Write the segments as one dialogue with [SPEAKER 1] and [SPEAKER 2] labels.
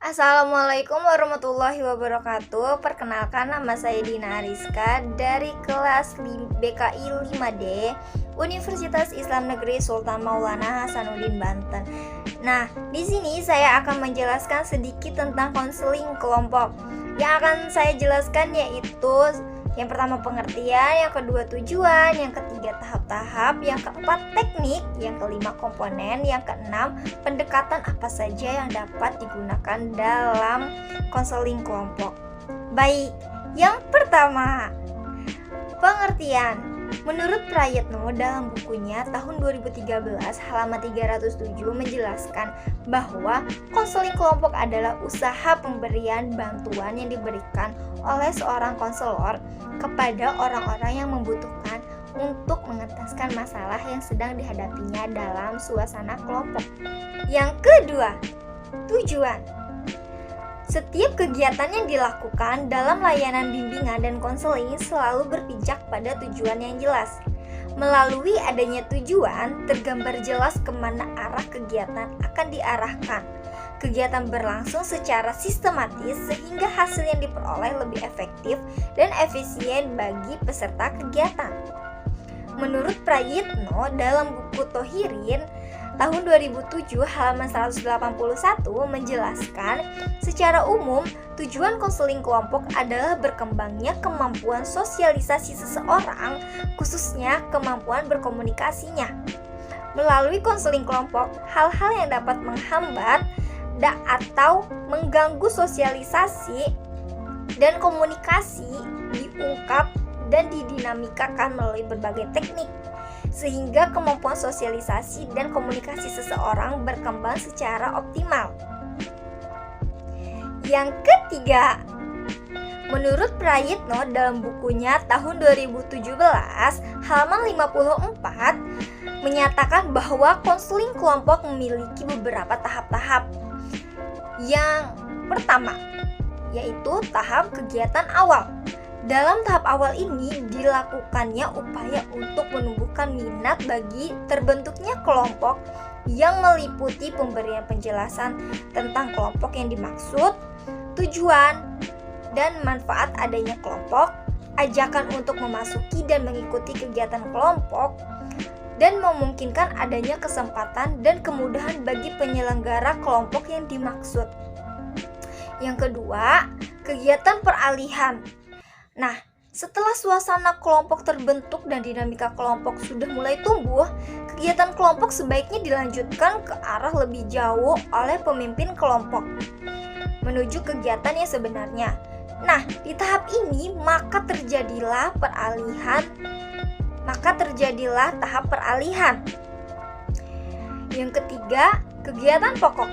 [SPEAKER 1] Assalamualaikum warahmatullahi wabarakatuh. Perkenalkan, nama saya Dina Ariska dari kelas BKI 5D Universitas Islam Negeri Sultan Maulana Hasanuddin Banten. Nah, di sini saya akan menjelaskan sedikit tentang konseling kelompok. Yang akan saya jelaskan yaitu yang pertama pengertian, yang kedua tujuan, yang ketiga tahap-tahap, yang keempat teknik, yang kelima komponen, yang keenam pendekatan apa saja yang dapat digunakan dalam konseling kelompok. Baik, yang pertama pengertian. Menurut Prayitno dalam bukunya tahun 2013 halaman 307 menjelaskan bahwa konseling kelompok adalah usaha pemberian bantuan yang diberikan oleh seorang konselor kepada orang-orang yang membutuhkan untuk mengentaskan masalah yang sedang dihadapinya dalam suasana kelompok. Yang kedua, tujuan. Setiap kegiatan yang dilakukan dalam layanan bimbingan dan konseling selalu berpijak pada tujuan yang jelas. Melalui adanya tujuan, tergambar jelas kemana arah kegiatan akan diarahkan. Kegiatan berlangsung secara sistematis sehingga hasil yang diperoleh lebih efektif dan efisien bagi peserta kegiatan. Menurut Prayitno dalam buku Thohirin tahun 2007 halaman 181 menjelaskan secara umum tujuan konseling kelompok adalah berkembangnya kemampuan sosialisasi seseorang, khususnya kemampuan berkomunikasinya. Melalui konseling kelompok, hal-hal yang dapat menghambat atau mengganggu sosialisasi dan komunikasi diungkap dan didinamikakan melalui berbagai teknik, sehingga kemampuan sosialisasi dan komunikasi seseorang berkembang secara optimal. Yang ketiga, menurut Prayitno dalam bukunya tahun 2017 halaman 54 menyatakan bahwa konseling kelompok memiliki beberapa tahap-tahap. Yang pertama, yaitu tahap kegiatan awal. Dalam tahap awal ini dilakukannya upaya untuk menumbuhkan minat bagi terbentuknya kelompok yang meliputi pemberian penjelasan tentang kelompok yang dimaksud, tujuan dan manfaat adanya kelompok, ajakan untuk memasuki dan mengikuti kegiatan kelompok, dan memungkinkan adanya kesempatan dan kemudahan bagi penyelenggara kelompok yang dimaksud. Yang kedua, kegiatan peralihan. Nah, setelah suasana kelompok terbentuk dan dinamika kelompok sudah mulai tumbuh, kegiatan kelompok sebaiknya dilanjutkan ke arah lebih jauh oleh pemimpin kelompok menuju kegiatan yang sebenarnya. Nah, di tahap ini maka terjadilah tahap peralihan. Yang ketiga, kegiatan pokok.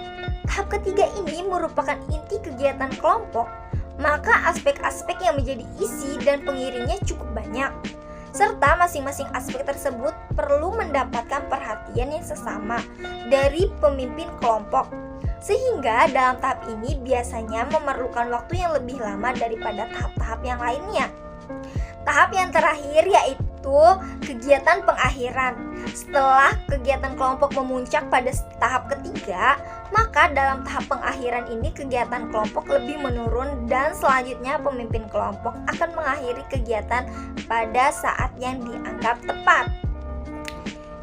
[SPEAKER 1] Tahap ketiga ini merupakan inti kegiatan kelompok, maka aspek-aspek yang menjadi isi dan pengiringnya cukup banyak, serta masing-masing aspek tersebut perlu mendapatkan perhatian yang sesama dari pemimpin kelompok, sehingga dalam tahap ini biasanya memerlukan waktu yang lebih lama daripada tahap-tahap yang lainnya. Tahap yang terakhir yaitu kegiatan pengakhiran. Setelah kegiatan kelompok memuncak pada tahap ketiga, maka dalam tahap pengakhiran ini kegiatan kelompok lebih menurun dan selanjutnya pemimpin kelompok akan mengakhiri kegiatan pada saat yang dianggap tepat.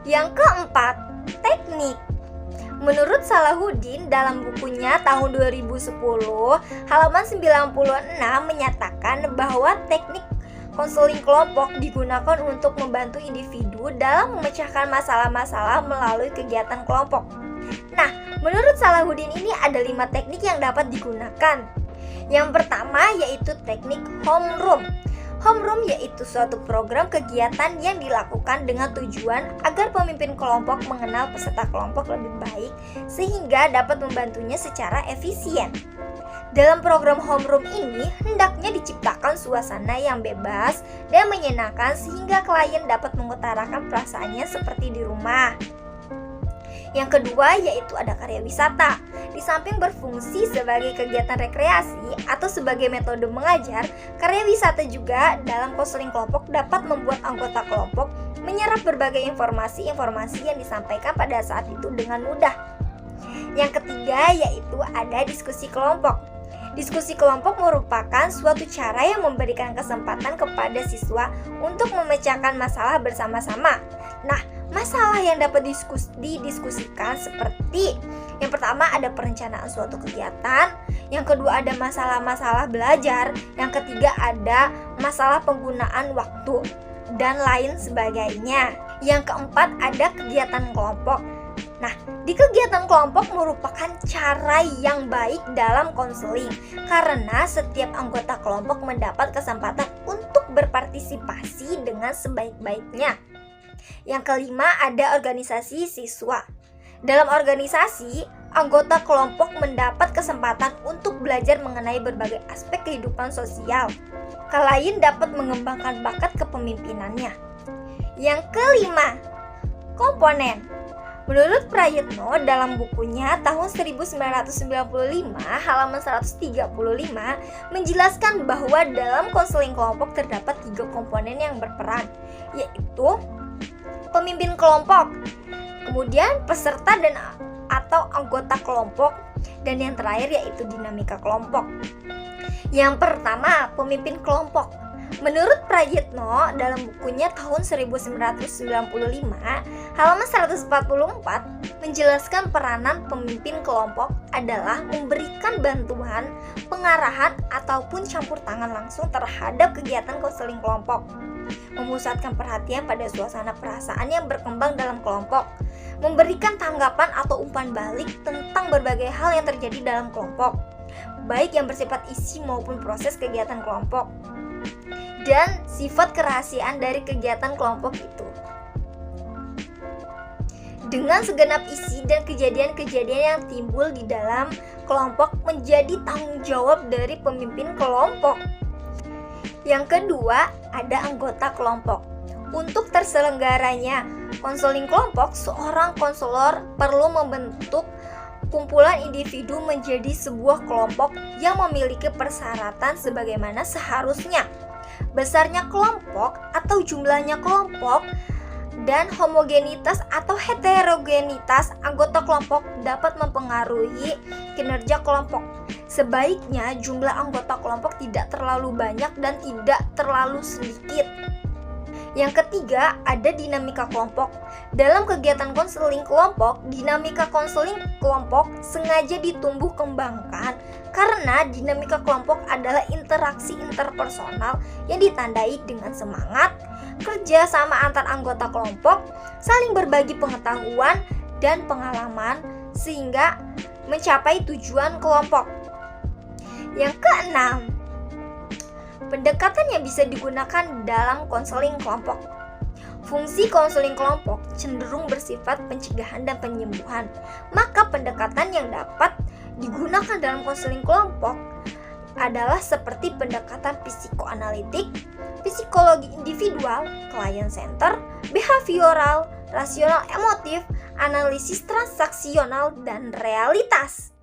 [SPEAKER 1] Yang keempat, teknik. Menurut Salahuddin dalam bukunya tahun 2010 halaman 96 menyatakan bahwa teknik konseling kelompok digunakan untuk membantu individu dalam memecahkan masalah-masalah melalui kegiatan kelompok. Nah, menurut Salahuddin ini ada 5 teknik yang dapat digunakan. Yang pertama yaitu teknik homeroom. Homeroom yaitu suatu program kegiatan yang dilakukan dengan tujuan agar pemimpin kelompok mengenal peserta kelompok lebih baik sehingga dapat membantunya secara efisien. Dalam program homeroom ini, hendaknya diciptakan suasana yang bebas dan menyenangkan sehingga klien dapat mengutarakan perasaannya seperti di rumah. Yang kedua yaitu ada karya wisata. Di samping berfungsi sebagai kegiatan rekreasi atau sebagai metode mengajar, karya wisata juga dalam konseling kelompok dapat membuat anggota kelompok menyerap berbagai informasi yang disampaikan pada saat itu dengan mudah. Yang ketiga yaitu ada diskusi kelompok. Diskusi kelompok merupakan suatu cara yang memberikan kesempatan kepada siswa untuk memecahkan masalah bersama-sama. Nah, masalah yang dapat didiskusikan seperti yang pertama ada perencanaan suatu kegiatan, yang kedua ada masalah-masalah belajar, yang ketiga ada masalah penggunaan waktu, dan lain sebagainya. Yang keempat ada kegiatan kelompok. Nah, di kegiatan kelompok merupakan cara yang baik dalam konseling karena setiap anggota kelompok mendapat kesempatan untuk berpartisipasi dengan sebaik-baiknya. Yang kelima ada organisasi siswa. Dalam organisasi, anggota kelompok mendapat kesempatan untuk belajar mengenai berbagai aspek kehidupan sosial. Kalian dapat mengembangkan bakat kepemimpinannya. Yang kelima, komponen. Menurut Prayitno dalam bukunya tahun 1995 halaman 135 menjelaskan bahwa dalam konseling kelompok terdapat 3 komponen yang berperan, yaitu pemimpin kelompok, kemudian peserta dan atau anggota kelompok, dan yang terakhir yaitu dinamika kelompok. Yang pertama, pemimpin kelompok. Menurut Prayitno dalam bukunya tahun 1995 halaman 144 menjelaskan peranan pemimpin kelompok adalah memberikan bantuan, pengarahan ataupun campur tangan langsung terhadap kegiatan konseling kelompok, memusatkan perhatian pada suasana perasaan yang berkembang dalam kelompok, memberikan tanggapan atau umpan balik tentang berbagai hal yang terjadi dalam kelompok, baik yang bersifat isi maupun proses kegiatan kelompok, dan sifat kerahasiaan dari kegiatan kelompok itu. Dengan segenap isi dan kejadian-kejadian yang timbul di dalam kelompok menjadi tanggung jawab dari pemimpin kelompok. Yang kedua, ada anggota kelompok. Untuk terselenggaranya konseling kelompok, seorang konselor perlu membentuk kumpulan individu menjadi sebuah kelompok yang memiliki persyaratan sebagaimana seharusnya. Besarnya kelompok atau jumlahnya kelompok dan homogenitas atau heterogenitas anggota kelompok dapat mempengaruhi kinerja kelompok. Sebaiknya jumlah anggota kelompok tidak terlalu banyak dan tidak terlalu sedikit. Yang ketiga, ada dinamika kelompok. Dalam kegiatan konseling kelompok, dinamika konseling kelompok sengaja ditumbuh kembangkan karena dinamika kelompok adalah interaksi interpersonal yang ditandai dengan semangat, kerja sama antar anggota kelompok, saling berbagi pengetahuan dan pengalaman sehingga mencapai tujuan kelompok. Yang keenam, pendekatan yang bisa digunakan dalam konseling kelompok. Fungsi konseling kelompok cenderung bersifat pencegahan dan penyembuhan. Maka pendekatan yang dapat digunakan dalam konseling kelompok adalah seperti pendekatan psikoanalitik, psikologi individual, client center, behavioral, rasional emotif, analisis transaksional, dan realitas.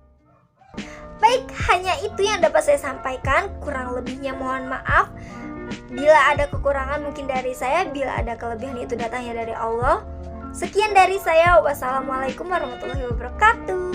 [SPEAKER 1] Baik, hanya itu yang dapat saya sampaikan. Kurang lebihnya mohon maaf. Bila ada kekurangan mungkin dari saya, bila ada kelebihan itu datangnya dari Allah. Sekian dari saya. Wassalamualaikum warahmatullahi wabarakatuh.